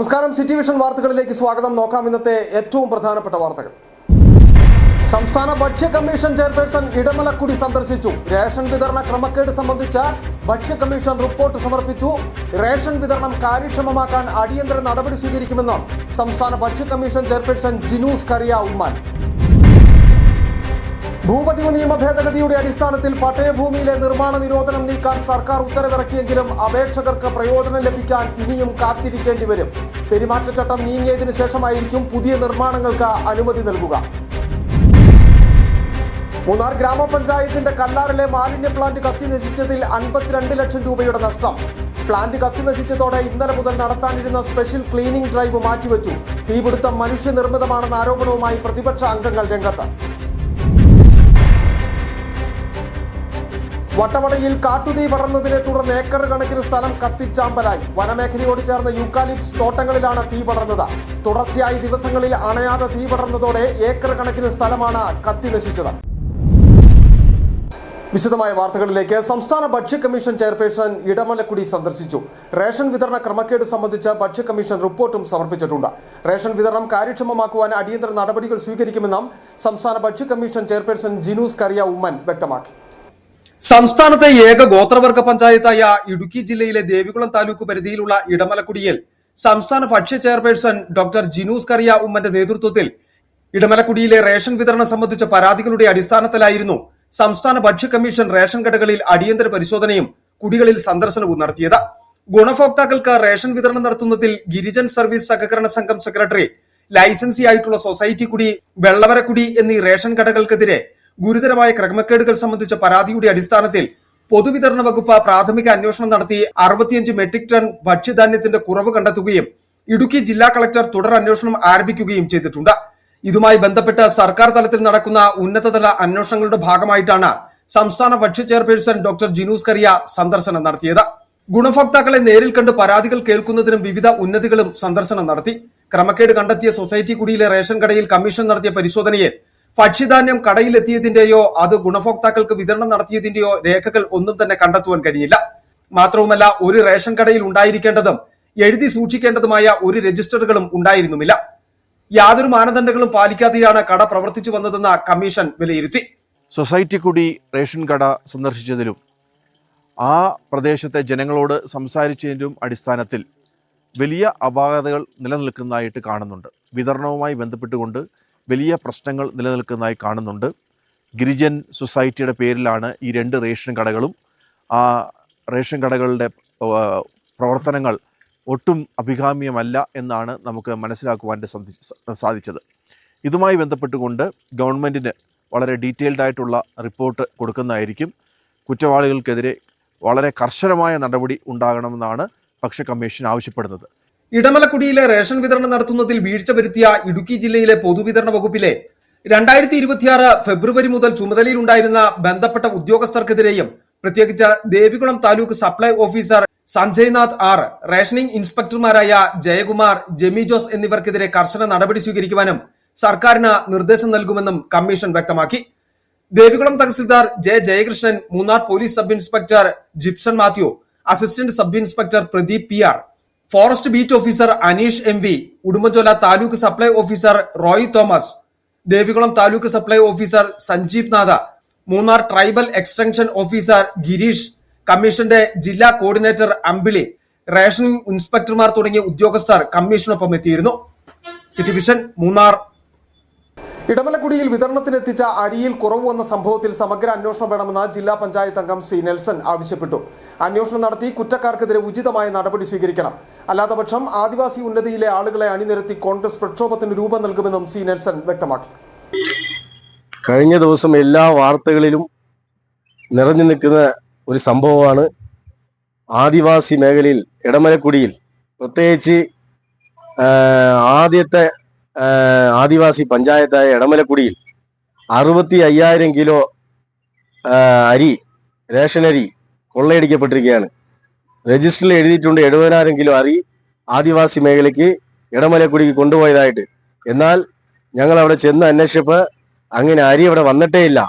നമസ്കാരം, city vision വാർത്തകളിലേക്ക് സ്വാഗതം. നോക്കാം ഇന്നത്തെ ഏറ്റവും പ്രധാനപ്പെട്ട വാർത്തകൾ. സംസ്ഥാന ഭക്ഷ്യ കമ്മീഷൻ ചെയർപേഴ്സൺ ഇടമലക്കുടി സന്ദർശിച്ചു. റേഷൻ വിതരണ ക്രമക്കേട് സംബന്ധിച്ച ഭക്ഷ്യ കമ്മീഷൻ റിപ്പോർട്ട് സമർപ്പിച്ചു. റേഷൻ വിതരണം കാര്യക്ഷമമാക്കാൻ അടിയന്തര നടപടി സ്വീകരിക്കുമെന്ന് സംസ്ഥാന ഭക്ഷ്യ കമ്മീഷൻ ചെയർപേഴ്സൺ ജിനൂസ് കറിയ ഉമ്മാൻ. ഭൂപതിവ് നിയമ ഭേദഗതിയുടെ അടിസ്ഥാനത്തിൽ പട്ടയഭൂമിയിലെ നിർമ്മാണ നിരോധനം നീക്കാൻ സർക്കാർ ഉത്തരവിറക്കിയെങ്കിലും അപേക്ഷകർക്ക് പ്രയോജനം ലഭിക്കാൻ ഇനിയും കാത്തിരിക്കേണ്ടി വരും. പെരുമാറ്റച്ചട്ടം നീങ്ങിയതിനു ശേഷമായിരിക്കും പുതിയ നിർമ്മാണങ്ങൾക്ക് അനുമതി നൽകുക. മൂന്നാർ ഗ്രാമപഞ്ചായത്തിന്റെ കല്ലാറിലെ മാലിന്യ പ്ലാന്റ് കത്തിനശിച്ചതിൽ 52 ലക്ഷം രൂപയുടെ നഷ്ടം. പ്ലാന്റ് കത്തിനശിച്ചതോടെ ഇന്നലെ മുതൽ നടത്താനിരുന്ന സ്പെഷ്യൽ ക്ലീനിംഗ് ഡ്രൈവ് മാറ്റിവെച്ചു. തീപിടുത്തം മനുഷ്യനിർമ്മിതമാണെന്ന ആരോപണവുമായി പ്രതിപക്ഷ അംഗങ്ങൾ രംഗത്ത്. വട്ടവടയിൽ കാട്ടുതീ പടർന്നതിനെ തുടർന്ന് ഏക്കർ കണക്കിന് സ്ഥലം കത്തിച്ചാമ്പലായി. വനമേഖലയോട് ചേർന്ന യൂക്കാലിപ്സ് തോട്ടങ്ങളിലാണ് തീ പടർന്നത്. തുടർച്ചയായി ദിവസങ്ങളിൽ അണയാതെ തീ പടർന്നതോടെ ഏക്കർ കണക്കിന് സ്ഥലമാണ് കത്തി നശിച്ചത്. വിശദമായ വാർത്തകളിലേക്ക്. സംസ്ഥാന ഭക്ഷ്യ കമ്മീഷൻ ചെയർപേഴ്സൺ ഇടമലക്കുടി സന്ദർശിച്ചു. റേഷൻ വിതരണ ക്രമക്കേട് സംബന്ധിച്ച് ഭക്ഷ്യ കമ്മീഷൻ റിപ്പോർട്ടും സമർപ്പിച്ചിട്ടുണ്ട്. റേഷൻ വിതരണം കാര്യക്ഷമമാക്കുവാൻ അടിയന്തര നടപടികൾ സ്വീകരിക്കുമെന്നും സംസ്ഥാന ഭക്ഷ്യ കമ്മീഷൻ ചെയർപേഴ്സൺ ജിനൂസ് കറിയ ഉമ്മൻ വ്യക്തമാക്കി. സംസ്ഥാനത്തെ ഏക ഗോത്രവർഗ പഞ്ചായത്തായ ഇടുക്കി ജില്ലയിലെ ദേവികുളം താലൂക്ക് പരിധിയിലുള്ള ഇടമലക്കുടിയിൽ സംസ്ഥാന ഭക്ഷ്യ ചെയർപേഴ്സൺ ഡോക്ടർ ജിനൂസ് കറിയ ഉമ്മന്റെ നേതൃത്വത്തിൽ ഇടമലക്കുടിയിലെ റേഷൻ വിതരണം സംബന്ധിച്ച പരാതികളുടെ അടിസ്ഥാനത്തിലായിരുന്നു സംസ്ഥാന ഭക്ഷ്യ കമ്മീഷൻ റേഷൻ കടകളിൽ അടിയന്തര പരിശോധനയും കുടികളിൽ സന്ദർശനവും നടത്തിയത്. ഗുണഭോക്താക്കൾക്ക് റേഷൻ വിതരണം നടത്തുന്നതിൽ ഗിരിജൻ സർവീസ് സഹകരണ സംഘം സെക്രട്ടറി, ലൈസൻസി ആയിട്ടുള്ള സൊസൈറ്റി കുടി, വെള്ളവരക്കുടി എന്നീ റേഷൻ കടകൾക്കെതിരെ ഗുരുതരമായ ക്രമക്കേടുകൾ സംബന്ധിച്ച പരാതിയുടെ അടിസ്ഥാനത്തിൽ പൊതുവിതരണ വകുപ്പ് പ്രാഥമിക അന്വേഷണം നടത്തി 65 മെട്രിക് ടൺ ഭക്ഷ്യധാന്യത്തിന്റെ കുറവ് കണ്ടെത്തുകയും ഇടുക്കി ജില്ലാ കളക്ടർ തുടർ അന്വേഷണം ആരംഭിക്കുകയും ചെയ്തിട്ടുണ്ട്. ഇതുമായി ബന്ധപ്പെട്ട് സർക്കാർ തലത്തിൽ നടക്കുന്ന ഉന്നതതല അന്വേഷണങ്ങളുടെ ഭാഗമായിട്ടാണ് സംസ്ഥാന ഭക്ഷ്യ ചെയർപേഴ്സൺ ഡോക്ടർ ജിനൂസ് കറിയ സന്ദർശനം നടത്തിയത്. ഗുണഭോക്താക്കളെ നേരിൽ കണ്ട് പരാതികൾ കേൾക്കുന്നതിനും വിവിധ ഉന്നതികളും സന്ദർശനം നടത്തി. ക്രമക്കേട് കണ്ടെത്തിയ സൊസൈറ്റി കുടിയിലെ റേഷൻ കടയിൽ കമ്മീഷൻ നടത്തിയ പരിശോധനയിൽ ഭക്ഷ്യധാന്യം കടയിലെത്തിയതിന്റെയോ അത് ഗുണഭോക്താക്കൾക്ക് വിതരണം നടത്തിയതിന്റെയോ രേഖകൾ ഒന്നും തന്നെ കണ്ടെത്തുവാൻ കഴിഞ്ഞില്ല. മാത്രവുമല്ല, ഒരു റേഷൻ കടയിൽ ഉണ്ടായിരിക്കേണ്ടതും എഴുതി സൂക്ഷിക്കേണ്ടതുമായ ഒരു രജിസ്റ്ററുകളും ഉണ്ടായിരുന്നുമില്ല. യാതൊരു മാനദണ്ഡങ്ങളും പാലിക്കാതെയാണ് കട പ്രവർത്തിച്ചു വന്നതെന്ന് കമ്മീഷൻ വിലയിരുത്തി. സൊസൈറ്റി കുടി റേഷൻ കട സന്ദർശിച്ചതിലും ആ പ്രദേശത്തെ ജനങ്ങളോട് സംസാരിച്ചതിലും അടിസ്ഥാനത്തിൽ വലിയ അപാകതകൾ നിലനിൽക്കുന്നതായിട്ട് കാണുന്നുണ്ട്. വിതരണവുമായി ബന്ധപ്പെട്ടുകൊണ്ട് വലിയ പ്രശ്നങ്ങൾ നിലനിൽക്കുന്നതായി കാണുന്നുണ്ട്. ഗിരിജൻ സൊസൈറ്റിയുടെ പേരിലാണ് ഈ 2 റേഷൻ കടകളും. ആ റേഷൻ കടകളുടെ പ്രവർത്തനങ്ങൾ ഒട്ടും അഭികാമ്യമല്ല എന്നാണ് നമുക്ക് മനസ്സിലാക്കുവാൻ സാധിച്ചത്. ഇതുമായി ബന്ധപ്പെട്ടുകൊണ്ട് ഗവൺമെൻറ്റിന് വളരെ ഡീറ്റെയിൽഡ് ആയിട്ടുള്ള റിപ്പോർട്ട് കൊടുക്കുന്നതായിരിക്കും. കുറ്റവാളികൾക്കെതിരെ വളരെ കർശനമായ നടപടി ഉണ്ടാകണമെന്നാണ് ഭക്ഷ്യ കമ്മീഷൻ ആവശ്യപ്പെടുന്നത്. ഇടമലക്കുടിയിലെ റേഷൻ വിതരണം നടത്തുന്നതിൽ വീഴ്ച വരുത്തിയ ഇടുക്കി ജില്ലയിലെ പൊതുവിതരണ വകുപ്പിലെ 2026 ഫെബ്രുവരി മുതൽ ചുമതലയിലുണ്ടായിരുന്ന ബന്ധപ്പെട്ട ഉദ്യോഗസ്ഥർക്കെതിരെയും പ്രത്യേകിച്ച് Devikulam taluk supply officer Sanjaynath R, rationing ഇൻസ്പെക്ടർമാരായ ജയകുമാർ, ജെമി ജോസ് എന്നിവർക്കെതിരെ കർശന നടപടി സ്വീകരിക്കുവാനും സർക്കാരിന് നിർദ്ദേശം നൽകുമെന്നും കമ്മീഷൻ വ്യക്തമാക്കി. Devikulam tahsildar J Jayakrishnan, Munnar police sub inspector Jipson Mathew, assistant sub inspector Pradeep PR, forest beat officer Aneesh MV, Udumbanchola taluk supply officer Roy Thomas, Devikulam taluk supply officer Sanjeev Natha, Munnar tribal extension officer Girish, കമ്മീഷന്റെ ജില്ലാ കോർഡിനേറ്റർ അമ്പിളി, റേഷനിംഗ് ഇൻസ്പെക്ടർമാർ തുടങ്ങിയ ഉദ്യോഗസ്ഥർ കമ്മീഷനൊപ്പം എത്തിയിരുന്നു. City vision, Munnar. ഇടമലക്കുടിയിൽ വിതരണത്തിനെത്തിച്ച അരിയിൽ കുറവ് വന്ന സംഭവത്തിൽ സമഗ്ര അന്വേഷണം വേണമെന്ന് ജില്ലാ പഞ്ചായത്ത് അംഗം സി നെൽസൺ ആവശ്യപ്പെട്ടു. അന്വേഷണം നടത്തി കുറ്റക്കാർക്കെതിരെ ഉചിതമായ നടപടി സ്വീകരിക്കണം. അല്ലാത്തപക്ഷം ആദിവാസി ഉന്നതിയിലെ ആളുകളെ അണിനിരത്തി കോൺഗ്രസ് പ്രക്ഷോഭത്തിന് രൂപം നൽകുമെന്നും സി നെൽസൺ വ്യക്തമാക്കി. കഴിഞ്ഞ ദിവസം എല്ലാ വാർത്തകളിലും നിറഞ്ഞു നിൽക്കുന്ന ഒരു സംഭവമാണ് ആദിവാസി മേഖലയിൽ ഇടമലക്കുടിയിൽ, പ്രത്യേകിച്ച് ആദ്യത്തെ ആദിവാസി പഞ്ചായത്തായ ഇടമലക്കുടിയിൽ 65,000 കിലോ അരി, റേഷൻ അരി കൊള്ളയടിക്കപ്പെട്ടിരിക്കുകയാണ്. രജിസ്റ്ററിൽ എഴുതിയിട്ടുണ്ട് 70,000 കിലോ അരി ആദിവാസി മേഖലയ്ക്ക് ഇടമലക്കുടിക്ക് കൊണ്ടുപോയതായിട്ട്. എന്നാൽ ഞങ്ങൾ അവിടെ ചെന്ന് അന്വേഷിച്ചപ്പോൾ അങ്ങനെ അരി അവിടെ വന്നിട്ടേ ഇല്ല.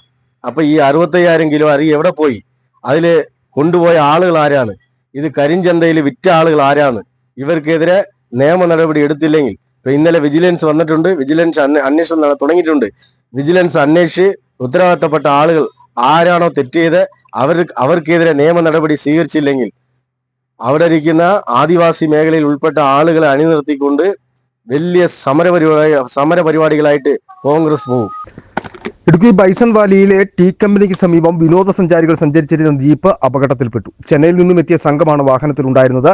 അപ്പൊ ഈ 65,000 കിലോ അരി എവിടെ പോയി? അതില് കൊണ്ടുപോയ ആളുകൾ ആരാണ്? ഇത് കരിഞ്ചന്തയിൽ വിറ്റ ആളുകൾ ആരാണ്? ഇവർക്കെതിരെ നിയമ നടപടി എടുത്തില്ലെങ്കിൽ ഇപ്പൊ ഇന്നലെ വിജിലൻസ് വന്നിട്ടുണ്ട്. വിജിലൻസ് അന്വേഷണം തുടങ്ങിയിട്ടുണ്ട്. വിജിലൻസ് അന്വേഷിച്ച് ഉത്തരവാദിത്തപ്പെട്ട ആളുകൾ ആരാണോ തെറ്റ് ചെയ്ത് അവർക്കെതിരെ നിയമ നടപടി സ്വീകരിച്ചില്ലെങ്കിൽ അവിടെ ഇരിക്കുന്ന ആദിവാസി മേഖലയിൽ ഉൾപ്പെട്ട ആളുകളെ അണിനിർത്തിക്കൊണ്ട് വലിയ സമരപരിപാടികളായിട്ട് കോൺഗ്രസ് പോകും. ഇടുക്കി ബൈസൺ വാലിയിലെ ടീ കമ്പനിക്ക് സമീപം വിനോദസഞ്ചാരികൾ സഞ്ചരിച്ചിരുന്ന ജീപ്പ് അപകടത്തിൽപ്പെട്ടു. ചെന്നൈയിൽ നിന്നും എത്തിയ സംഘമാണ് വാഹനത്തിലുണ്ടായിരുന്നത്.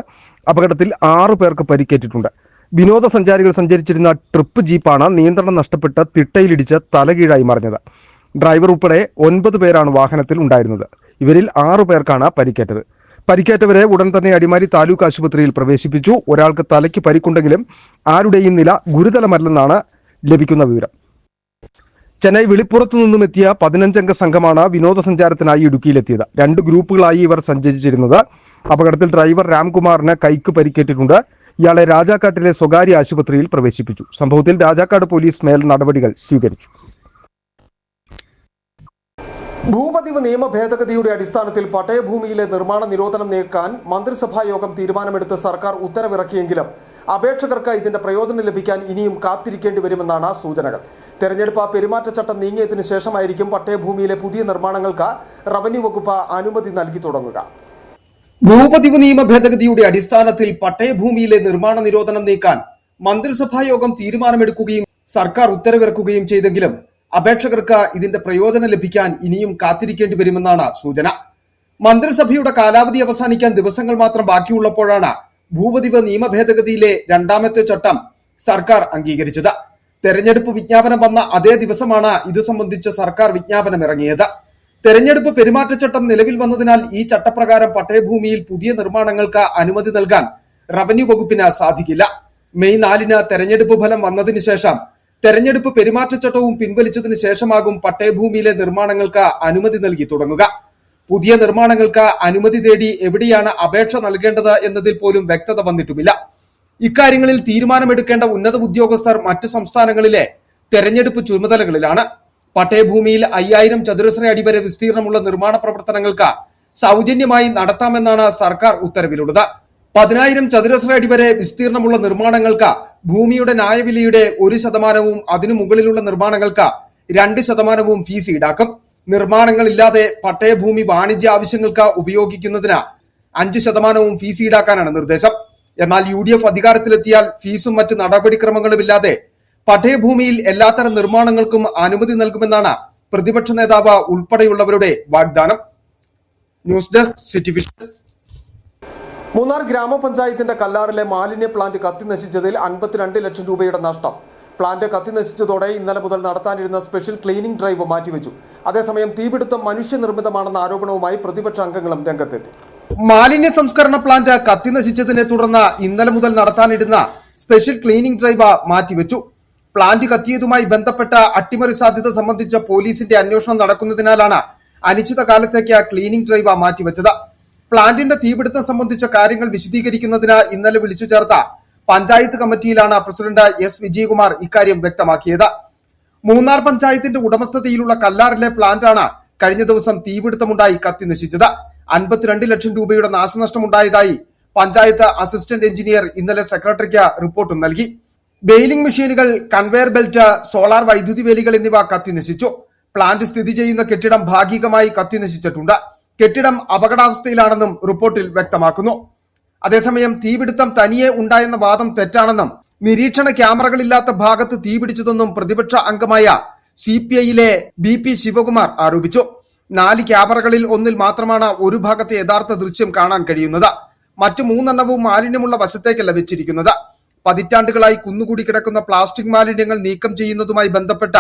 അപകടത്തിൽ 6 പേർക്ക് പരിക്കേറ്റിട്ടുണ്ട്. വിനോദസഞ്ചാരികൾ സഞ്ചരിച്ചിരുന്ന ട്രിപ്പ് ജീപ്പാണ് നിയന്ത്രണം നഷ്ടപ്പെട്ട് തിട്ടയിലിടിച്ച് തലകീഴായി മറിഞ്ഞത്. ഡ്രൈവർ ഉൾപ്പെടെ 9 പേരാണ് വാഹനത്തിൽ ഉണ്ടായിരുന്നത്. ഇവരിൽ 6 പേർക്കാണ് പരിക്കേറ്റത്. പരിക്കേറ്റവരെ ഉടൻ തന്നെ അടിമാലി താലൂക്ക് ആശുപത്രിയിൽ പ്രവേശിപ്പിച്ചു. ഒരാൾക്ക് തലയ്ക്ക് പരിക്കുണ്ടെങ്കിലും ആരുടെയും നില ഗുരുതരമല്ലെന്നാണ് ലഭിക്കുന്ന വിവരം. ചെന്നൈ വെളിപ്പുറത്തു നിന്നും എത്തിയ 15-അംഗ സംഘമാണ് വിനോദസഞ്ചാരത്തിനായി ഇടുക്കിയിലെത്തിയത്. 2 ഗ്രൂപ്പുകളായി ഇവർ സഞ്ചരിച്ചിരുന്നത്. അപകടത്തിൽ ഡ്രൈവർ രാംകുമാറിന് കൈക്ക് പരിക്കേറ്റിട്ടുണ്ട്. ഇയാളെ രാജാക്കാട്ടിലെ സ്വകാര്യ ആശുപത്രിയിൽ പ്രവേശിപ്പിച്ചു. സംഭവത്തിൽ രാജാക്കാട് പോലീസ് മേൽ നടപടികൾ സ്വീകരിച്ചു. ഭൂപതിവ് നിയമ ഭേദഗതിയുടെ അടിസ്ഥാനത്തിൽ പട്ടയഭൂമിയിലെ നിർമ്മാണ നിരോധനം നീക്കാൻ മന്ത്രിസഭാ യോഗം തീരുമാനമെടുത്ത് സർക്കാർ ഉത്തരവിറക്കിയെങ്കിലും അപേക്ഷകർക്ക് ഇതിന്റെ പ്രയോജനം ലഭിക്കാൻ ഇനിയും കാത്തിരിക്കേണ്ടി വരുമെന്നാണ് സൂചനകൾ. തെരഞ്ഞെടുപ്പ് പെരുമാറ്റച്ചട്ടം നീങ്ങിയതിനു ശേഷമായിരിക്കും പട്ടയഭൂമിയിലെ പുതിയ നിർമ്മാണങ്ങൾക്ക് റവന്യൂ വകുപ്പ് അനുമതി നൽകി തുടങ്ങുക. ഭൂപതിവ് നിയമ ഭേദഗതിയുടെ അടിസ്ഥാനത്തിൽ പട്ടയഭൂമിയിലെ നിർമ്മാണ നിരോധനം നീക്കാൻ മന്ത്രിസഭാ യോഗം തീരുമാനമെടുക്കുകയും സർക്കാർ ഉത്തരവിറക്കുകയും ചെയ്തെങ്കിലും അപേക്ഷകർക്ക് ഇതിന്റെ പ്രയോജനം ലഭിക്കാൻ ഇനിയും കാത്തിരിക്കേണ്ടി വരുമെന്നാണ് സൂചന. മന്ത്രിസഭയുടെ കാലാവധി അവസാനിക്കാൻ ദിവസങ്ങൾ മാത്രം ബാക്കിയുള്ളപ്പോഴാണ് ഭൂപതിവ് നിയമ ഭേദഗതിയിലെ 2ാമത്തെ ചട്ടം സർക്കാർ അംഗീകരിച്ചത്. തെരഞ്ഞെടുപ്പ് വിജ്ഞാപനം വന്ന അതേ ദിവസമാണ് ഇത് സംബന്ധിച്ച് സർക്കാർ വിജ്ഞാപനം ഇറങ്ങിയത്. തെരഞ്ഞെടുപ്പ് പെരുമാറ്റച്ചട്ടം നിലവിൽ വന്നതിനാൽ ഈ ചട്ടപ്രകാരം പട്ടയഭൂമിയിൽ പുതിയ നിർമ്മാണങ്ങൾക്ക് അനുമതി നൽകാൻ റവന്യൂ വകുപ്പിന് സാധിക്കില്ല. മെയ് 4-ന് തെരഞ്ഞെടുപ്പ് ഫലം വന്നതിന് ശേഷം തെരഞ്ഞെടുപ്പ് പെരുമാറ്റച്ചട്ടവും പിൻവലിച്ചതിന് ശേഷമാകും പട്ടയഭൂമിയിലെ നിർമ്മാണങ്ങൾക്ക് അനുമതി നൽകി തുടങ്ങുക. പുതിയ നിർമ്മാണങ്ങൾക്ക് അനുമതി തേടി എവിടെയാണ് അപേക്ഷ നൽകേണ്ടത് എന്നതിൽ പോലും വ്യക്തത വന്നിട്ടുമില്ല. ഇക്കാര്യങ്ങളിൽ തീരുമാനമെടുക്കേണ്ട ഉന്നത ഉദ്യോഗസ്ഥർ മറ്റു സംസ്ഥാനങ്ങളിലെ തെരഞ്ഞെടുപ്പ് ചുമതലകളിലാണ്. പട്ടയഭൂമിയിൽ 5000 ചതുരശ്ര അടി വരെ വിസ്തീർണമുള്ള നിർമ്മാണ പ്രവർത്തനങ്ങൾക്ക് സൗജന്യമായി നടത്താമെന്നാണ് സർക്കാർ ഉത്തരവിലുള്ളത്. 10000 ചതുരശ്ര അടി വരെ വിസ്തീർണമുള്ള നിർമ്മാണങ്ങൾക്ക് ഭൂമിയുടെ ന്യായവിലയുടെ 1%, അതിനു മുകളിലുള്ള നിർമ്മാണങ്ങൾക്ക് 2% ഫീസ് ഈടാക്കും. നിർമ്മാണങ്ങളില്ലാതെ പട്ടയഭൂമി വാണിജ്യ ആവശ്യങ്ങൾക്ക് ഉപയോഗിക്കുന്നതിന് 5% ഫീസ് ഈടാക്കാനാണ് നിർദ്ദേശം. എന്നാൽ UDF അധികാരത്തിലെത്തിയാൽ ഫീസും മറ്റ് നടപടിക്രമങ്ങളുമില്ലാതെ പട്ടയഭൂമിയിൽ എല്ലാത്തരം നിർമ്മാണങ്ങൾക്കും അനുമതി നൽകുമെന്നാണ് പ്രതിപക്ഷ നേതാവ് ഉൾപ്പെടെയുള്ളവരുടെ വാഗ്ദാനം. News desk city vision. Munnar ഗ്രാമപഞ്ചായത്തിന്റെ കല്ലാറിലെ മാലിന്യ പ്ലാന്റ് കത്തിനശിച്ചതിൽ 52 ലക്ഷം രൂപയുടെ നഷ്ടം. പ്ലാന്റ് കത്തിനശിച്ചതോടെ ഇന്നലെ മുതൽ നടത്താനിരുന്ന സ്പെഷ്യൽ ക്ലീനിംഗ് ഡ്രൈവ് മാറ്റിവെച്ചു. അതേസമയം തീപിടുത്തം മനുഷ്യനിർമ്മിതമാണെന്ന ആരോപണവുമായി പ്രതിപക്ഷ അംഗങ്ങളും രംഗത്തെത്തി. മാലിന്യ സംസ്കരണ പ്ലാന്റ് കത്തിനശിച്ചതിനെ തുടർന്ന് ഇന്നലെ മുതൽ നടത്താനിരുന്ന സ്പെഷ്യൽ ക്ലീനിംഗ് ഡ്രൈവ് മാറ്റിവെച്ചു. പ്ലാന്റ് കത്തിയതുമായി ബന്ധപ്പെട്ട അട്ടിമറി സാധ്യത സംബന്ധിച്ച പോലീസിന്റെ അന്വേഷണം നടക്കുന്നതിനാലാണ് അനിശ്ചിതകാലത്തേക്ക് ക്ലീനിംഗ് ഡ്രൈവ് മാറ്റിവെച്ചത്. പ്ലാന്റിന്റെ തീപിടുത്തം സംബന്ധിച്ച കാര്യങ്ങൾ വിശദീകരിക്കുന്നതിന് ഇന്നലെ വിളിച്ചു ചേർത്ത പഞ്ചായത്ത് കമ്മിറ്റിയിലാണ് പ്രസിഡന്റ് എസ് വിജയകുമാർ ഇക്കാര്യം വ്യക്തമാക്കിയത്. മൂന്നാർ പഞ്ചായത്തിന്റെ ഉടമസ്ഥതയിലുള്ള കല്ലാറിലെ പ്ലാന്റാണ് കഴിഞ്ഞ ദിവസം തീപിടുത്തമുണ്ടായി കത്തിനശിച്ചത്. 52 ലക്ഷം രൂപയുടെ നാശനഷ്ടമുണ്ടായതായി പഞ്ചായത്ത് അസിസ്റ്റന്റ് എഞ്ചിനീയർ ഇന്നലെ സെക്രട്ടറിക്ക് റിപ്പോർട്ടും നൽകി. ബെയിലിംഗ് മെഷീനുകൾ, കൺവെയർ ബെൽറ്റ്, സോളാർ വൈദ്യുതി വേലികൾ എന്നിവ കത്തിനശിച്ചു. പ്ലാന്റ് സ്ഥിതി ചെയ്യുന്ന കെട്ടിടം ഭാഗികമായി കത്തിനശിച്ചിട്ടുണ്ട്. കെട്ടിടം അപകടാവസ്ഥയിലാണെന്നും റിപ്പോർട്ടിൽ വ്യക്തമാക്കുന്നു. അതേസമയം തീപിടുത്തം തനിയെ ഉണ്ടായെന്ന വാദം തെറ്റാണെന്നും നിരീക്ഷണ ക്യാമറകളില്ലാത്ത ഭാഗത്ത് തീപിടിച്ചതെന്നും പ്രതിപക്ഷ അംഗമായ CPIയിലെ BP ശിവകുമാർ ആരോപിച്ചു. 4 ക്യാമറകളിൽ ഒന്നിൽ മാത്രമാണ് ഒരു ഭാഗത്തെ യഥാർത്ഥ ദൃശ്യം കാണാൻ കഴിയുന്നത്. മറ്റു 3 എണ്ണവും മാലിന്യമുള്ള വശത്തേക്കല്ല വെച്ചിരിക്കുന്നത്. പതിറ്റാണ്ടുകളായി കുന്നുകൂടി കിടക്കുന്ന പ്ലാസ്റ്റിക് മാലിന്യങ്ങൾ നീക്കം ചെയ്യുന്നതുമായി ബന്ധപ്പെട്ട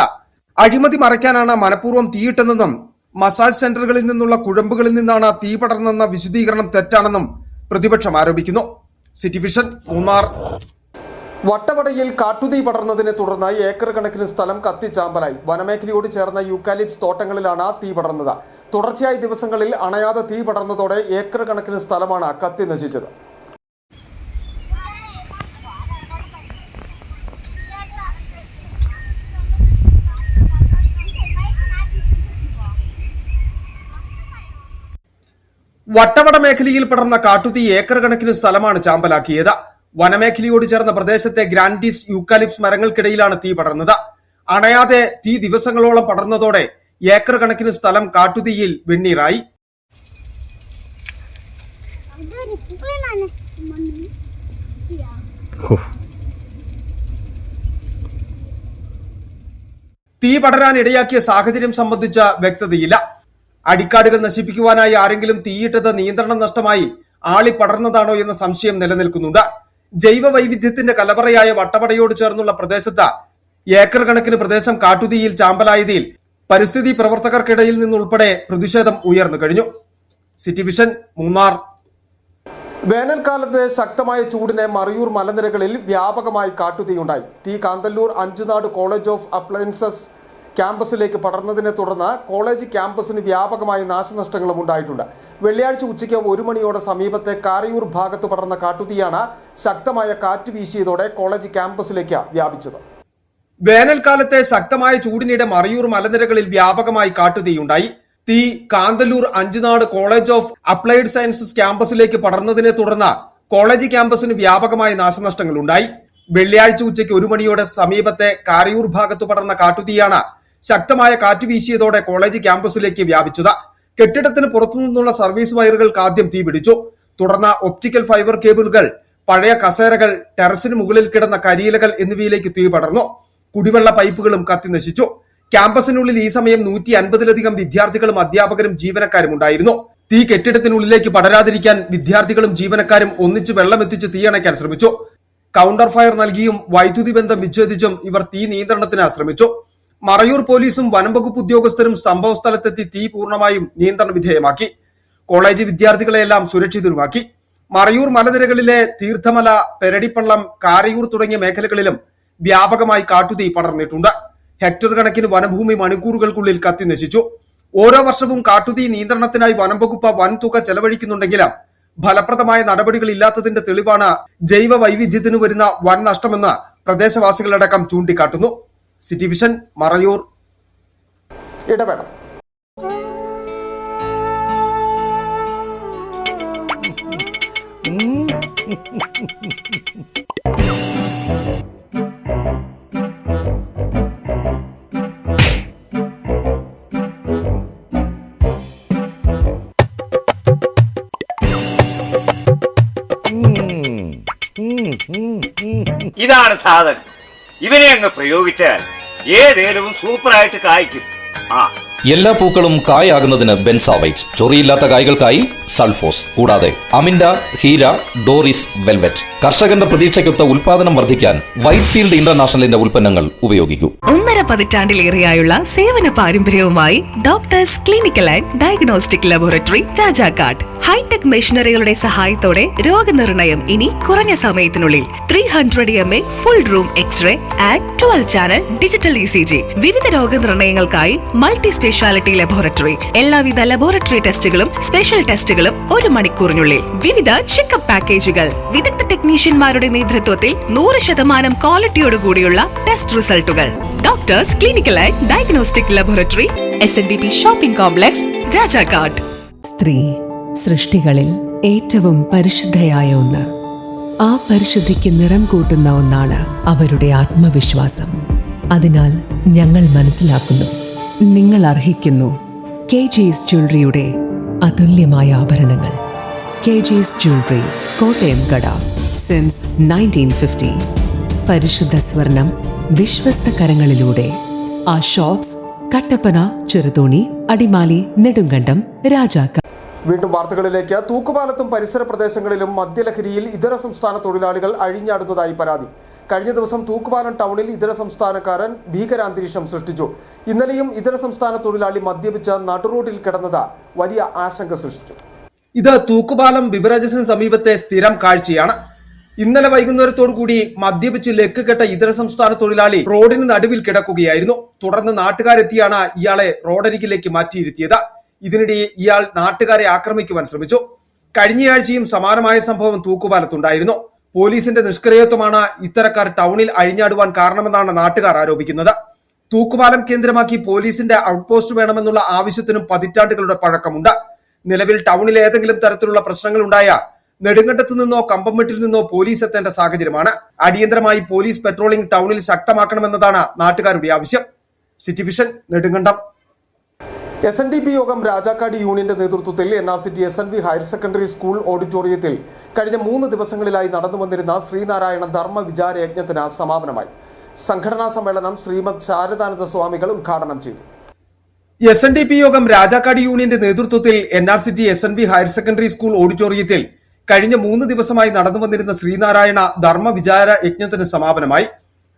അഴിമതി മറയ്ക്കാനാണ് മനഃപൂർവ്വം തീയിട്ടെന്നും മസാജ് സെന്ററുകളിൽ നിന്നുള്ള കുഴമ്പുകളിൽ നിന്നാണ് തീ പടർന്നെന്ന വിശദീകരണം തെറ്റാണെന്നും പ്രതിപക്ഷം ആരോപിക്കുന്നു. City vision, Munnar. വട്ടവടയിൽ കാട്ടുതീ പടർന്നതിനെ തുടർന്ന് ഏക്കർ കണക്കിന് സ്ഥലം കത്തിച്ചാമ്പലായി. വനമേഖലയോട് ചേർന്ന യൂക്കാലിപ്സ് തോട്ടങ്ങളിലാണ് തീ പടർന്നത്. തുടർച്ചയായ ദിവസങ്ങളിൽ അണയാതെ തീ പടർന്നതോടെ ഏക്കർ കണക്കിന് സ്ഥലമാണ് കത്തി നശിച്ചത്. വട്ടവട മേഖലയിൽ പടർന്ന കാട്ടുതീ ഏക്കർ കണക്കിന് സ്ഥലമാണ് ചാമ്പലാക്കിയത്. വനമേഖലയോട് ചേർന്ന പ്രദേശത്തെ ഗ്രാൻഡിസ് യൂക്കാലിപ്സ് മരങ്ങൾക്കിടയിലാണ് തീ പടർന്നത്. അണയാതെ തീ ദിവസങ്ങളോളം പടർന്നതോടെ ഏക്കർ കണക്കിന് സ്ഥലം കാട്ടുതീയിൽ വെണ്ണീറായി. തീ പടരാൻ ഇടയാക്കിയ സാഹചര്യം സംബന്ധിച്ച വ്യക്തതയില്ല. അടിക്കാടുകൾ നശിപ്പിക്കുവാനായി ആരെങ്കിലും തീയിട്ടത് നിയന്ത്രണം നഷ്ടമായി ആളി പടർന്നതാണോ എന്ന സംശയം നിലനിൽക്കുന്നുണ്ട്. ജൈവ വൈവിധ്യത്തിന്റെ കലവറയായ വട്ടവടയോട് ചേർന്നുള്ള പ്രദേശത്ത് ഏക്കർ കണക്കിന് പ്രദേശം കാട്ടുതീയിൽ ചാമ്പലായതിൽ പരിസ്ഥിതി പ്രവർത്തകർക്കിടയിൽ നിന്നുൾപ്പെടെ പ്രതിഷേധം ഉയർന്നു കഴിഞ്ഞു. City vision, Munnar. വേനൽക്കാലത്ത് ശക്തമായ ചൂടിനെ മറയൂർ മലനിരകളിൽ വ്യാപകമായി കാട്ടുതീയുണ്ടായി. തീ Kanthalloor Anchunad college of appliances ക്യാമ്പസിലേക്ക് പടർന്നതിനെ തുടർന്ന് കോളേജ് ക്യാമ്പസിന് വ്യാപകമായ നാശനഷ്ടങ്ങളും ഉണ്ടായിട്ടുണ്ട്. വെള്ളിയാഴ്ച ഉച്ചയ്ക്ക് 1 മണിയോടെ സമീപത്തെ കാരയൂർ ഭാഗത്ത് പടർന്ന കാട്ടുതീയാണ് ശക്തമായ കാറ്റ് വീശിയതോടെ കോളേജ് ക്യാമ്പസിലേക്ക് വ്യാപിച്ചത്. വേനൽക്കാലത്തെ ശക്തമായ ചൂടിനിടെ മറയൂർ മലനിരകളിൽ വ്യാപകമായി കാട്ടുതീയുണ്ടായി. തീ Kanthalloor Anchunad college of applied sciences ക്യാമ്പസിലേക്ക് പടർന്നതിനെ തുടർന്ന് കോളേജ് ക്യാമ്പസിന് വ്യാപകമായ നാശനഷ്ടങ്ങൾ ഉണ്ടായി. വെള്ളിയാഴ്ച ഉച്ചയ്ക്ക് 1 മണിയോടെ സമീപത്തെ കാരയൂർ ഭാഗത്ത് പടർന്ന കാട്ടുതീയാണ് ശക്തമായ കാറ്റ് വീശിയതോടെ കോളേജ് ക്യാമ്പസിലേക്ക് വ്യാപിച്ചത്. കെട്ടിടത്തിന് പുറത്തുനിന്നുള്ള സർവീസ് വയറുകൾക്ക് ആദ്യം തീ പിടിച്ചു. തുടർന്ന് ഒപ്റ്റിക്കൽ ഫൈബർ കേബിളുകൾ, പഴയ കസേരകൾ, ടെറസിന് മുകളിൽ കിടന്ന കരിയിലകൾ എന്നിവയിലേക്ക് തീ പടർന്നു. കുടിവെള്ള പൈപ്പുകളും കത്തി നശിച്ചു. ക്യാമ്പസിനുള്ളിൽ ഈ സമയം 150-ലധികം വിദ്യാർത്ഥികളും അധ്യാപകരും ജീവനക്കാരും ഉണ്ടായിരുന്നു. തീ കെട്ടിടത്തിനുള്ളിലേക്ക് പടരാതിരിക്കാൻ വിദ്യാർത്ഥികളും ജീവനക്കാരും ഒന്നിച്ചു വെള്ളമെത്തിച്ച് തീയണയ്ക്കാൻ ശ്രമിച്ചു. കൗണ്ടർ ഫയർ നൽകിയും വൈദ്യുതി ബന്ധം വിച്ഛേദിച്ചും ഇവർ തീ നിയന്ത്രണത്തിന് ശ്രമിച്ചു. മറയൂർ പോലീസും വനംവകുപ്പ് ഉദ്യോഗസ്ഥരും സംഭവ സ്ഥലത്തെത്തി തീ പൂർണ്ണമായും നിയന്ത്രണ വിധേയമാക്കി. കോളേജ് വിദ്യാർത്ഥികളെയെല്ലാം സുരക്ഷിതരുമാക്കി. മറയൂർ മലനിരകളിലെ തീർത്ഥമല, പെരടിപ്പള്ളം, കാരയൂർ തുടങ്ങിയ മേഖലകളിലും വ്യാപകമായി കാട്ടുതീ പടർന്നിട്ടുണ്ട്. ഹെക്ടർ കണക്കിന് വനഭൂമി മണിക്കൂറുകൾക്കുള്ളിൽ കത്തി നശിച്ചു. ഓരോ വർഷവും കാട്ടുതീ നിയന്ത്രണത്തിനായി വനംവകുപ്പ് വൻതുക ചെലവഴിക്കുന്നുണ്ടെങ്കിലും ഫലപ്രദമായ നടപടികൾ ഇല്ലാത്തതിന്റെ തെളിവാണ് ജൈവ വൈവിധ്യത്തിന് വരുന്ന വൻ നഷ്ടമെന്ന് പ്രദേശവാസികളടക്കം ചൂണ്ടിക്കാട്ടുന്നു. City vision, Marayoor. ഇടവേള. ഇതാണ് സാധനം. ഇവനെ അങ്ങ് പ്രയോഗിച്ചാൽ ഏതേലും സൂപ്പറായിട്ട് കായ്ക്കും. എല്ലാ പൂക്കളും കായാകുന്നതിന് ബെൻസാവൈറ്റ്, ചൊറിയില്ലാത്ത കായ്കൾക്കായി സൾഫോസ്, കൂടാതെ അമിൻഡ, ഹീര, ഡോറിസ്, വെൽവെറ്റ്. കർഷകന്റെ പ്രതീക്ഷയ്ക്കൊത്ത ഉൽപാദനം വർദ്ധിക്കാൻ വൈറ്റ്ഫീൽഡ് ഇന്റർനാഷണലിന്റെ ഉൽപ്പന്നങ്ങൾ ഉപയോഗിക്കൂ. 1.5 പതിറ്റാണ്ടിലേറെയായുള്ള സേവന പാരമ്പര്യവുമായി doctors clinical and diagnostic laboratory Rajakkad. Hi tech മെഷീനറികളുടെ സഹായത്തോടെ രോഗനിർണയം ഇനി കുറഞ്ഞ സമയത്തിനുള്ളിൽ. 300 mA full room x ray and 12 channel digital ECG. വിവിധ രോഗനിർണയങ്ങൾക്കായി മൾട്ടി സ്പെഷ്യാലിറ്റി ലബോറട്ടറി. എല്ലാവിധ ലബോറട്ടറി ടെസ്റ്റുകളും സ്പെഷ്യൽ ടെസ്റ്റുകളും 1 മണിക്കൂറിനുള്ളിൽ. വിവിധ ചെക്കപ്പ് പാക്കേജുകൾ. വിദഗ്ധ ടെക്നീഷ്യന്മാരുടെ നേതൃത്വത്തിൽ 100% ക്വാളിറ്റിയോടുകൂടിയുള്ള ടെസ്റ്റ് റിസൾട്ടുകൾ. Doctors clinical and diagnostic laboratory, SNDP shopping complex, Rajakkad. സ്ത്രീ സൃഷ്ടികളിൽ ഏറ്റവും പരിശുദ്ധയായ ഒന്ന്. ആ പരിശുദ്ധിക്ക് നിറം കൂട്ടുന്ന ഒന്നാണ് അവരുടെ ആത്മവിശ്വാസം. അതിനാൽ ഞങ്ങൾ മനസ്സിലാക്കുന്നു, നിങ്ങൾ അർഹിക്കുന്നു KG's ജ്വല്ലറിയുടെ അതുല്യമായ ആഭരണങ്ങൾ. KG's ജ്വല്ലറി, കോട്ടയം കട, സിൻസ് 1950. പരിശുദ്ധ സ്വർണം വിശ്വസ്ത കരങ്ങളിലൂടെ. ആ ഷോപ്സ് കട്ടപ്പന, ചെറുതോണി, അടിമാലി, നെടുങ്കണ്ടം, രാജാക്കാട്. വീണ്ടും വാർത്തകളിലേക്ക്. തൂക്കുപാലത്തും പരിസര പ്രദേശങ്ങളിലും മദ്യലഹരിയിൽ ഇതര സംസ്ഥാന തൊഴിലാളികൾ അഴിഞ്ഞാടുന്നതായി പരാതി. കഴിഞ്ഞ ദിവസം തൂക്കുപാലം ടൗണിൽ ഇതര സംസ്ഥാനക്കാരൻ ഭീകരാന്തരീക്ഷം സൃഷ്ടിച്ചു. ഇന്നലെയും ഇതര സംസ്ഥാന തൊഴിലാളി മദ്യപിച്ച് നടുറോഡിൽ കിടന്നത് വലിയ ആശങ്ക സൃഷ്ടിച്ചു. ഇത് തൂക്കുപാലം ബിവറേജസിന് സമീപത്തെ സ്ഥിരം കാഴ്ചയാണ്. ഇന്നലെ വൈകുന്നേരത്തോടുകൂടി മദ്യപിച്ച് ലെക്ക് കെട്ട ഇതര സംസ്ഥാന തൊഴിലാളി റോഡിന് നടുവിൽ കിടക്കുകയായിരുന്നു. തുടർന്ന് നാട്ടുകാരെത്തിയാണ് ഇയാളെ റോഡരികിലേക്ക് മാറ്റിയിരുത്തിയത്. ഇതിനിടെ ഇയാൾ നാട്ടുകാരെ ആക്രമിക്കുവാൻ ശ്രമിച്ചു. കഴിഞ്ഞയാഴ്ചയും സമാനമായ സംഭവം തൂക്കുപാലത്തുണ്ടായിരുന്നു. പോലീസിന്റെ നിഷ്ക്രിയത്വമാണ് ഇത്തരക്കാർ ടൗണിൽ അഴിഞ്ഞാടുവാൻ കാരണമെന്നാണ് നാട്ടുകാർ ആരോപിക്കുന്നത്. തൂക്കുപാലം കേന്ദ്രമാക്കി പോലീസിന്റെ ഔട്ട്പോസ്റ്റ് വേണമെന്നുള്ള ആവശ്യത്തിനും പതിറ്റാണ്ടുകളുടെ പഴക്കമുണ്ട്. നിലവിൽ ടൗണിൽ ഏതെങ്കിലും തരത്തിലുള്ള പ്രശ്നങ്ങൾ ഉണ്ടായ നെടുങ്കണ്ടത്ത് നിന്നോ കമ്പംമെട്ടിൽ നിന്നോ പോലീസ് എത്തേണ്ട സാഹചര്യമാണ്. അടിയന്തരമായി പോലീസ് പെട്രോളിംഗ് ടൗണിൽ ശക്തമാക്കണമെന്നതാണ് നാട്ടുകാരുടെ ആവശ്യം. City vision, Nedumkandam. SNDP യോഗം രാജാക്കാട് യൂണിയന്റെ നേതൃത്വത്തിൽ NRCT SNV higher secondary school ഓഡിറ്റോറിയത്തിൽ കഴിഞ്ഞ 3 ദിവസങ്ങളിലായി നടന്നു വന്നിരുന്ന ശ്രീനാരായണ ധർമ്മ വിചാര യജ്ഞത്തിന് സമാപനമായി. സംഘടനാ സമ്മേളനം ശ്രീമദ് ശാരദാനന്ദ സ്വാമികൾ ഉദ്ഘാടനം ചെയ്തു. SNDP യോഗം രാജാക്കാട് യൂണിയന്റെ നേതൃത്വത്തിൽ NRCT SNV higher secondary school ഓഡിറ്റോറിയത്തിൽ കഴിഞ്ഞ 3 ദിവസമായി നടന്നു വന്നിരുന്ന ശ്രീനാരായണ ധർമ്മ വിചാര യജ്ഞത്തിന് സമാപനമായി.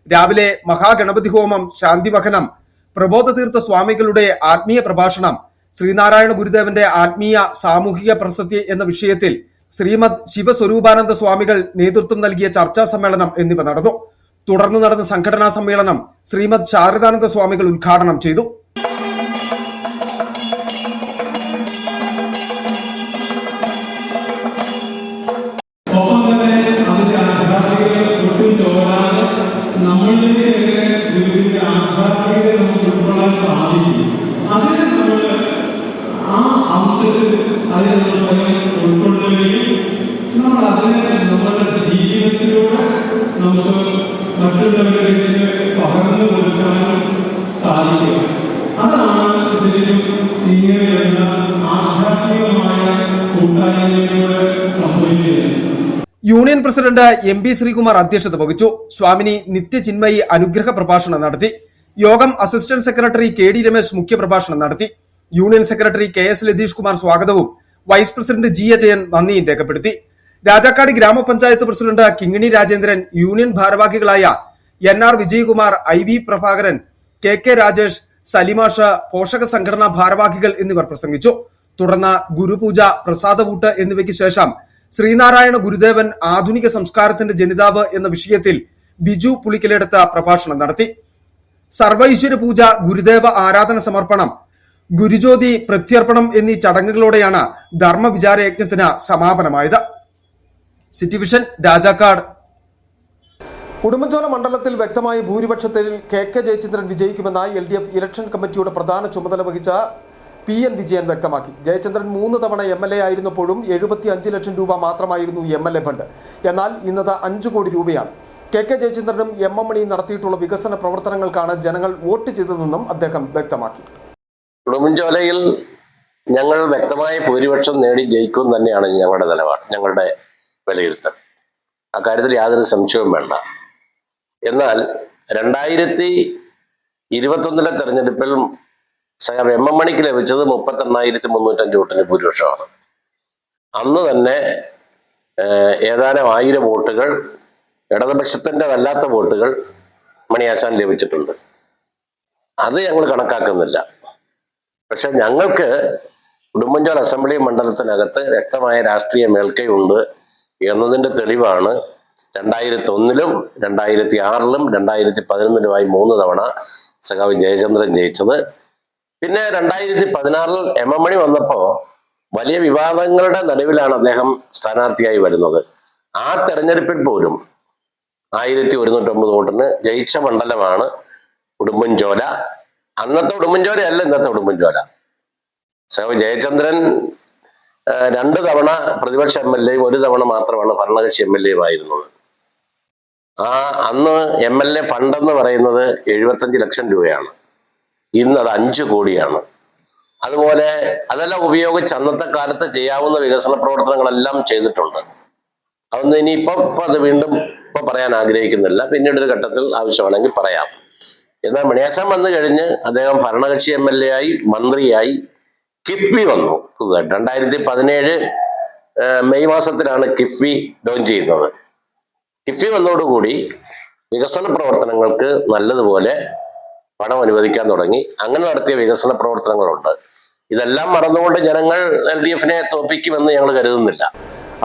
രാവിലെ മഹാഗണപതി ഹോമം, ശാന്തിവഹനം, പ്രബോധതീർത്ഥ സ്വാമികളുടെ ആത്മീയ പ്രഭാഷണം, ശ്രീനാരായണ ഗുരുദേവന്റെ ആത്മീയ സാമൂഹിക പ്രസക്തി എന്ന വിഷയത്തിൽ ശ്രീമദ് ശിവസ്വരൂപാനന്ദ സ്വാമികൾ നേതൃത്വം നൽകിയ ചർച്ചാ സമ്മേളനം എന്നിവ നടന്നു. തുടർന്ന് നടന്ന സംഘടനാ സമ്മേളനം ശ്രീമദ് ശാരദാനന്ദ സ്വാമികൾ ഉദ്ഘാടനം ചെയ്തു. ജീവിതത്തിലൂടെ നമുക്ക് മറ്റുള്ളവരിലേക്ക് പകർന്നു കൊടുക്കാനും സാധിക്കും. അതാണ് ശരിക്കും ഇങ്ങനെയുള്ള ആധ്യാത്മികമായ കൂട്ടായ്മയിലൂടെ സംഭവിക്കുന്നത്. യൂണിയൻ പ്രസിഡന്റ് MP ശ്രീകുമാർ അധ്യക്ഷത വഹിച്ചു. സ്വാമിനി നിത്യചിന്മയി അനുഗ്രഹ പ്രഭാഷണം നടത്തി. യോഗം അസിസ്റ്റന്റ് സെക്രട്ടറി KD രമേശ് മുഖ്യപ്രഭാഷണം നടത്തി. Union secretary KS Latheesh Kumar സ്വാഗതവും വൈസ് പ്രസിഡന്റ് G അജയൻ നന്ദിയും രേഖപ്പെടുത്തി. രാജാക്കാട് ഗ്രാമപഞ്ചായത്ത് പ്രസിഡന്റ് കിങ്ങിണി രാജേന്ദ്രൻ, യൂണിയൻ ഭാരവാഹികളായ NR Vijayakumar, IB Prabhakaran, KK Rajesh, Salimasha, പോഷക സംഘടനാ ഭാരവാഹികൾ എന്നിവർ പ്രസംഗിച്ചു. തുടർന്ന് ഗുരുപൂജ, പ്രസാദവൂട്ട് എന്നിവയ്ക്ക് ശേഷം ശ്രീനാരായണ ഗുരുദേവൻ ആധുനിക സംസ്കാരത്തിന്റെ ജനിതാവ് എന്ന വിഷയത്തിൽ ബിജു പുളിക്കലെടുത്ത പ്രഭാഷണം നടത്തി. സർവൈശ്വര്യ പൂജ, ഗുരുദേവ ആരാധന സമർപ്പണം, ഗുരുജ്യോതി പ്രത്യർപ്പണം എന്നീ ചടങ്ങുകളോടെയാണ് ധർമ്മ വിചാരയജ്ഞത്തിന് സമാപനമായത്. City vision, Rajakkad. ഉടുമ്പൻചോല മണ്ഡലത്തിൽ വ്യക്തമായ ഭൂരിപക്ഷത്തിൽ KK ജയചന്ദ്രൻ വിജയിക്കുമെന്ന LDF ഇലക്ഷൻ കമ്മിറ്റിയുടെ പ്രധാന ചുമതല വഹിച്ച PN വിജയൻ വ്യക്തമാക്കി. ജയചന്ദ്രൻ 3 തവണ MLA ആയിരുന്നപ്പോഴും 75 ലക്ഷം രൂപ മാത്രമായിരുന്നു MLA ഫണ്ട്. എന്നാൽ ഇന്നത് 5 കോടി രൂപയാണ്. KK ജയചന്ദ്രനും MM മണിയും നടത്തിയിട്ടുള്ള വികസന പ്രവർത്തനങ്ങൾക്കാണ് ജനങ്ങൾ വോട്ട് ചെയ്തതെന്നും അദ്ദേഹം വ്യക്തമാക്കി. ഉടുമ്പൻചോലയിൽ ഞങ്ങൾ വ്യക്തമായ ഭൂരിപക്ഷം നേടി ജയിക്കും തന്നെയാണ് ഞങ്ങളുടെ നിലപാട്, ഞങ്ങളുടെ വിലയിരുത്തൽ. അക്കാര്യത്തിൽ യാതൊരു സംശയവും വേണ്ട. എന്നാൽ 2021 തെരഞ്ഞെടുപ്പിൽ MM മണിക്ക് ലഭിച്ചത് 38,305 വോട്ടിന് ഭൂരിപക്ഷമാണ്. അന്ന് തന്നെ ഏതാനും 1000 വോട്ടുകൾ, ഇടതുപക്ഷത്തിൻ്റെതല്ലാത്ത വോട്ടുകൾ മണിയാശാൻ ലഭിച്ചിട്ടുണ്ട്. അത് ഞങ്ങൾ കണക്കാക്കുന്നില്ല. പക്ഷെ ഞങ്ങൾക്ക് ഉടുമ്പൻചോല അസംബ്ലി മണ്ഡലത്തിനകത്ത് വ്യക്തമായ രാഷ്ട്രീയ മേൽക്കൈയുണ്ട് എന്നതിന്റെ തെളിവാണ് 2001-ലും 2006-ലും 2011-ലുമായി 3 തവണ സഖാവ് ജയചന്ദ്രൻ ജയിച്ചത്. പിന്നെ 2016-ൽ MM മണി വന്നപ്പോ വലിയ വിവാദങ്ങളുടെ നടുവിലാണ് അദ്ദേഹം സ്ഥാനാർത്ഥിയായി വരുന്നത്. ആ തെരഞ്ഞെടുപ്പിൽ പോലും 1109 വോട്ടിന് ജയിച്ച മണ്ഡലമാണ് ഉടുമ്പൻചോല. അന്നത്തെ ഉടുമ്പൻചോലയല്ല ഇന്നത്തെ ഉടുമ്പൻചോല. സഖാവ് ജയചന്ദ്രൻ 2 തവണ പ്രതിപക്ഷ MLA, 1 തവണ മാത്രമാണ് ഭരണകക്ഷി MLA ആയിരുന്നത്. അന്ന് MLA ഫണ്ട് എന്ന് പറയുന്നത് 75 ലക്ഷം രൂപയാണ്. ഇന്ന് അത് 5 കോടിയാണ്. അതുപോലെ അതെല്ലാം ഉപയോഗിച്ച് അന്നത്തെ കാലത്ത് ചെയ്യാവുന്ന വികസന പ്രവർത്തനങ്ങളെല്ലാം ചെയ്തിട്ടുണ്ട്. അതൊന്നും ഇനിയിപ്പോ അത് വീണ്ടും പറയാൻ ആഗ്രഹിക്കുന്നില്ല. പിന്നീട് ഒരു ഘട്ടത്തിൽ ആവശ്യമാണെങ്കിൽ പറയാം. എന്നാൽ മണിയാശാൻ വന്നു കഴിഞ്ഞ് അദ്ദേഹം ഭരണകക്ഷി MLA ആയി, മന്ത്രിയായി, കിഫ്ബി വന്നു. 2017 മെയ് മാസത്തിലാണ് കിഫ്ബി ലോഞ്ച് ചെയ്യുന്നത്. കിഫ്ബി വന്നതോടുകൂടി വികസന പ്രവർത്തനങ്ങൾക്ക് നല്ലതുപോലെ പണം അനുവദിക്കാൻ തുടങ്ങി. അങ്ങനെ നടത്തിയ വികസന പ്രവർത്തനങ്ങളുണ്ട്. ഇതെല്ലാം മറന്നുകൊണ്ട് ജനങ്ങൾ LDFനെ തോൽപ്പിക്കുമെന്ന് ഞങ്ങൾ കരുതുന്നില്ല.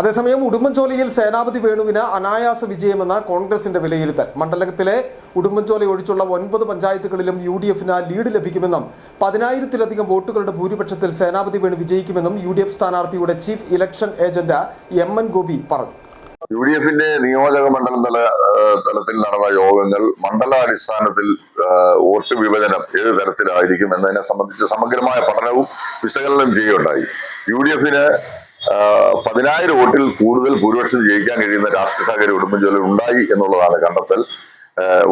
അതേസമയം ഉടുമ്പൻചോലയിൽ സേനാപതി വേണുവിന് അനായാസ വിജയമെന്ന കോൺഗ്രസിന്റെ വിലയിരുത്തൽ. മണ്ഡലത്തിലെ ഉടുമ്പൻചോല ഒഴിച്ചുള്ള 9 പഞ്ചായത്തുകളിലും UDFന് ലീഡ് ലഭിക്കുമെന്നും 10,000-ലധികം വോട്ടുകളുടെ ഭൂരിപക്ഷത്തിൽ സേനാപതി വേണു വിജയിക്കുമെന്നും UDF സ്ഥാനാർത്ഥിയുടെ chief election agent MN Gopi പറഞ്ഞു. UDFന്റെ നിയോജക മണ്ഡലം തലത്തിൽ നടന്ന യോഗങ്ങൾ മണ്ഡലാടിസ്ഥാനത്തിൽ വോട്ട് വിഭജനം ഏത് തരത്തിലായിരിക്കും എന്നതിനെ സംബന്ധിച്ച് സമഗ്രമായ പഠനവും വിശകലനം ചെയ്യുകയുണ്ടായി. UDFന് 10,000 വോട്ടിൽ കൂടുതൽ ഭൂരിപക്ഷം ജയിക്കാൻ കഴിയുന്ന രാഷ്ട്രീയ സാഹചര്യം ഉടുമ്പൻചോലയിൽ ഉണ്ടായി എന്നുള്ളതാണ് കണ്ടെത്തൽ.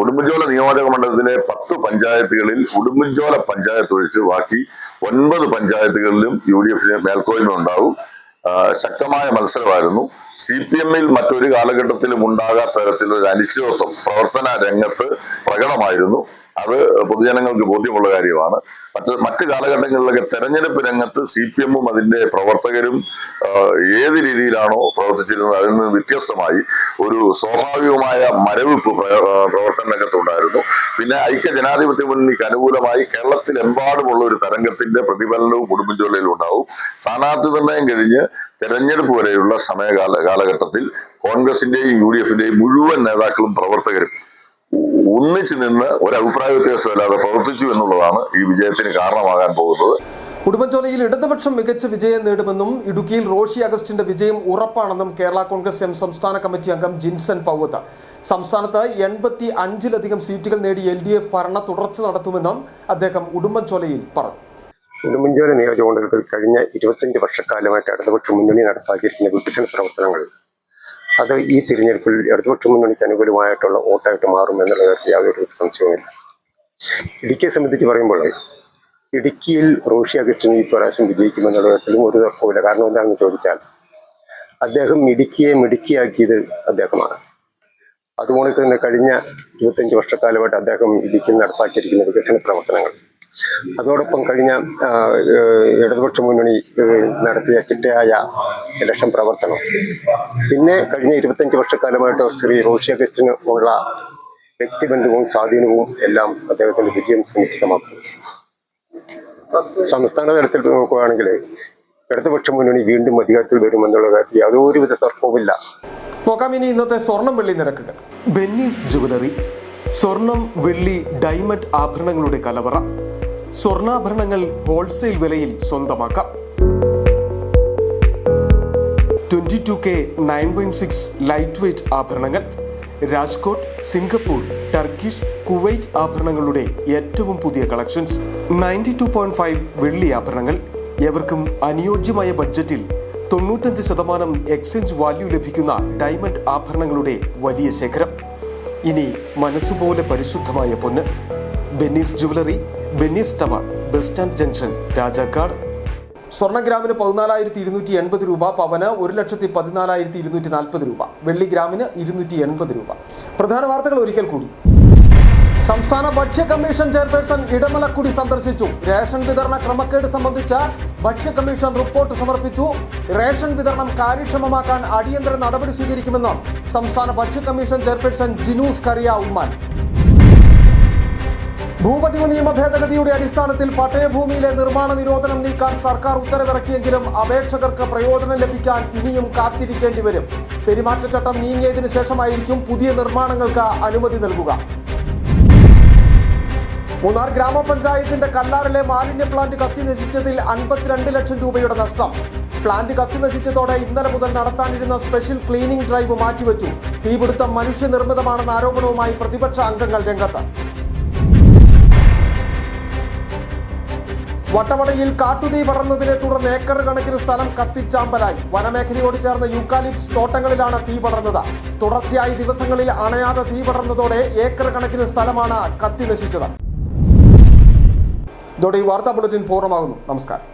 ഉടുമ്പൻചോല നിയോജക മണ്ഡലത്തിലെ 10 പഞ്ചായത്തുകളിൽ ഉടുമ്പൻചോല പഞ്ചായത്ത് ഒഴിച്ച് ബാക്കി 9 പഞ്ചായത്തുകളിലും UDF മേൽക്കോയ്മ ഉണ്ടാവും. ശക്തമായ മത്സരമായിരുന്നു. CPM-ൽ മറ്റൊരു കാലഘട്ടത്തിലും ഉണ്ടാകാത്ത തരത്തിലൊരു അനിശ്ചിതത്വം പ്രവർത്തന രംഗത്ത് പ്രകടമായിരുന്നു. അത് പൊതുജനങ്ങൾക്ക് ബോധ്യമുള്ള കാര്യമാണ്. മറ്റ് കാലഘട്ടങ്ങളിലൊക്കെ തെരഞ്ഞെടുപ്പ് രംഗത്ത് CPM-ഉം അതിന്റെ പ്രവർത്തകരും ഏത് രീതിയിലാണോ പ്രവർത്തിച്ചിരുന്നത് അതിൽ നിന്ന് വ്യത്യസ്തമായി ഒരു സ്വാഭാവികമായ മരവിപ്പ് പ്രവർത്തന രംഗത്തുണ്ടായിരുന്നു. പിന്നെ ഐക്യ ജനാധിപത്യ മുന്നണിക്ക് അനുകൂലമായി കേരളത്തിലെമ്പാടുമുള്ള ഒരു തരംഗത്തിന്റെ പ്രതിഫലനവും ഉടുമ്പൻചോലയിൽ ഉണ്ടാവും. സ്ഥാനാർത്ഥി നിർണയം കഴിഞ്ഞ് തെരഞ്ഞെടുപ്പ് വരെയുള്ള കാലഘട്ടത്തിൽ കോൺഗ്രസിന്റെയും UDF-ന്റെയും മുഴുവൻ നേതാക്കളും പ്രവർത്തകരും ഒന്നിച്ചു നിന്ന് ഒരു അഭിപ്രായ വ്യത്യാസമില്ലാതെ പ്രവർത്തിച്ചു എന്നുള്ളതാണ് ഈ വിജയത്തിന് കാരണമാകാൻ പോകുന്നത്. ഉടുമ്പൻചോലയിൽ ഇടതുപക്ഷം മികച്ച വിജയം നേടുമെന്നും ഇടുക്കിയിൽ റോഷി അഗസ്റ്റിന്റെ വിജയം ഉറപ്പാണെന്നും കേരള കോൺഗ്രസ് എം സംസ്ഥാന കമ്മിറ്റി അംഗം ജിൻസൺ പൗവത്ത്. സംസ്ഥാനത്ത് 85-ലധികം സീറ്റുകൾ നേടി LDF ഭരണ തുടർച്ച നടത്തുമെന്നും അദ്ദേഹം ഉടുമ്പൻചോലയിൽ പറഞ്ഞു. ഉടുമ്പൻചോല നിയോജകമണ്ഡലത്തിൽ കഴിഞ്ഞ 25 വർഷക്കാലമായിട്ട് ഇടതുപക്ഷ മുന്നണി നടപ്പാക്കിയിരിക്കുന്ന വികസന പ്രവർത്തനങ്ങൾ അത് ഈ തിരഞ്ഞെടുപ്പിൽ ഇടതുപക്ഷ മുന്നണിക്ക് അനുകൂലമായിട്ടുള്ള വോട്ടായിട്ട് മാറുമെന്നുള്ള കാര്യത്തിൽ യാതൊരു സംശയവുമില്ല. ഇടുക്കിയെ സംബന്ധിച്ച് പറയുമ്പോൾ ഇടുക്കിയിൽ റോഷി അഗസ്റ്റിൻ ഈ പ്രാവശ്യം വിജയിക്കുമെന്നുള്ള കാര്യത്തിലും ഒരു തർക്കവുമില്ല. കാരണം എന്താണെന്ന് ചോദിച്ചാൽ അദ്ദേഹം ഇടുക്കിയെ മിടുക്കിയാക്കിയത് അദ്ദേഹമാണ്. അതുപോലെ തന്നെ കഴിഞ്ഞ 25 വർഷക്കാലമായിട്ട് അദ്ദേഹം ഇടുക്കിയിൽ നടപ്പാക്കിയിരിക്കുന്ന വികസന പ്രവർത്തനങ്ങൾ, അതോടൊപ്പം കഴിഞ്ഞ ഇടതുപക്ഷ മുന്നണി നടത്തിയ ചിട്ടയായ ഇലക്ഷൻ പ്രവർത്തനം, പിന്നെ കഴിഞ്ഞ 25 വർഷക്കാലമായിട്ട് ശ്രീ റോഷി അഗസ്റ്റിന് ഉള്ള വ്യക്തിബന്ധവും സ്വാധീനവും എല്ലാം അദ്ദേഹത്തിന്റെ വിജയം സുനിശ്ചിതമാക്കുന്നു. സംസ്ഥാന തലത്തിൽ നോക്കുകയാണെങ്കിൽ ഇടതുപക്ഷ മുന്നണി വീണ്ടും അധികാരത്തിൽ വരുമെന്നുള്ള കാര്യത്തിൽ യാതൊരുവിധ തർക്കവുമില്ല. നോക്കാം ഇനി ഇന്നത്തെ സ്വർണം വെള്ളി നിരക്കുകൾ. ബെന്നീസ് ജുവലറി, സ്വർണം വെള്ളി ഡയമണ്ട് ആഭരണങ്ങളുടെ കലവറ. സ്വർണ്ണാഭരണങ്ങൾ ഹോൾസെയിൽ വിലയിൽ സ്വന്തമാക്കാം. 22K 9.6 ലൈറ്റ് വെയ്റ്റ് ആഭരണങ്ങൾ. രാജ്കോട്ട്, സിംഗപ്പൂർ, ടർക്കിഷ്, കുവൈറ്റ് ആഭരണങ്ങളുടെ ഏറ്റവും പുതിയ കളക്ഷൻസ്. 92.5 വെള്ളി ആഭരണങ്ങൾ. എവർക്കും അനുയോജ്യമായ ബഡ്ജറ്റിൽ 95% എക്സ്ചേഞ്ച് വാല്യൂ ലഭിക്കുന്ന ഡയമണ്ട് ആഭരണങ്ങളുടെ വലിയ ശേഖരം. ഇനി മനസ്സുപോലെ പരിശുദ്ധമായ പൊന്ന്. Benny's jewellery, Benny's tower, bus stand junction, Rajakkad. സ്വർണ്ണഗ്രാമിന് 14,280 രൂപ, പവന് 1,14,240 രൂപ, വെള്ളി ഗ്രാമിന് 280 രൂപ. പ്രധാന വാർത്തകൾ ഒരിക്കൽ കൂടി. സംസ്ഥാന ഭക്ഷ്യ കമ്മീഷൻ ചെയർപേഴ്സൺ ഇടമലക്കുടി സന്ദർശിച്ചു. റേഷൻ വിതരണ ക്രമക്കേട് സംബന്ധിച്ച ഭക്ഷ്യ കമ്മീഷൻ റിപ്പോർട്ട് സമർപ്പിച്ചു. റേഷൻ വിതരണം കാര്യക്ഷമമാക്കാൻ അടിയന്തര നടപടി സ്വീകരിക്കുമെന്ന് സംസ്ഥാന ഭക്ഷ്യ കമ്മീഷൻ ചെയർപേഴ്സൺ ജിനൂസ് കറിയ ഉമ്മാൻ. ഭൂപതിവ് നിയമ ഭേദഗതിയുടെ അടിസ്ഥാനത്തിൽ പട്ടയഭൂമിയിലെ നിർമ്മാണ നിരോധനം നീക്കാൻ സർക്കാർ ഉത്തരവിറക്കിയെങ്കിലും അപേക്ഷകർക്ക് പ്രയോജനം ലഭിക്കാൻ ഇനിയും കാത്തിരിക്കേണ്ടി വരും. പെരുമാറ്റച്ചട്ടം നീങ്ങിയതിനു ശേഷമായിരിക്കും പുതിയ നിർമ്മാണങ്ങൾക്ക് അനുമതി നൽകുക. മൂന്നാർ ഗ്രാമപഞ്ചായത്തിന്റെ കല്ലാറിലെ മാലിന്യ പ്ലാന്റ് കത്തി നശിച്ചതിൽ 52 ലക്ഷം രൂപയുടെ നഷ്ടം. പ്ലാന്റ് കത്തി നശിച്ചതോടെ ഇന്നലെ മുതൽ നടത്താനിരുന്ന സ്പെഷ്യൽ ക്ലീനിംഗ് ഡ്രൈവ് മാറ്റിവെച്ചു. തീപിടുത്തം മനുഷ്യനിർമ്മിതമാണെന്ന ആരോപണവുമായി പ്രതിപക്ഷ അംഗങ്ങൾ രംഗത്ത്. വട്ടവടയിൽ കാട്ടുതീ പടർന്നതിനെ തുടർന്ന് ഏക്കർ കണക്കിന് സ്ഥലം കത്തിച്ചാമ്പലായി. വനമേഖലയോട് ചേർന്ന യൂക്കാലിപ്സ് തോട്ടങ്ങളിലാണ് തീ പടർന്നത്. തുടർച്ചയായി ദിവസങ്ങളിൽ അണയാതെ തീ പടർന്നതോടെ ഏക്കർ കണക്കിന് സ്ഥലമാണ് കത്തി നശിച്ചത്. ഇതോടെ ഈ വാർത്താ ബുള്ളറ്റിൻ പൂർണ്ണമാകുന്നു. നമസ്കാരം.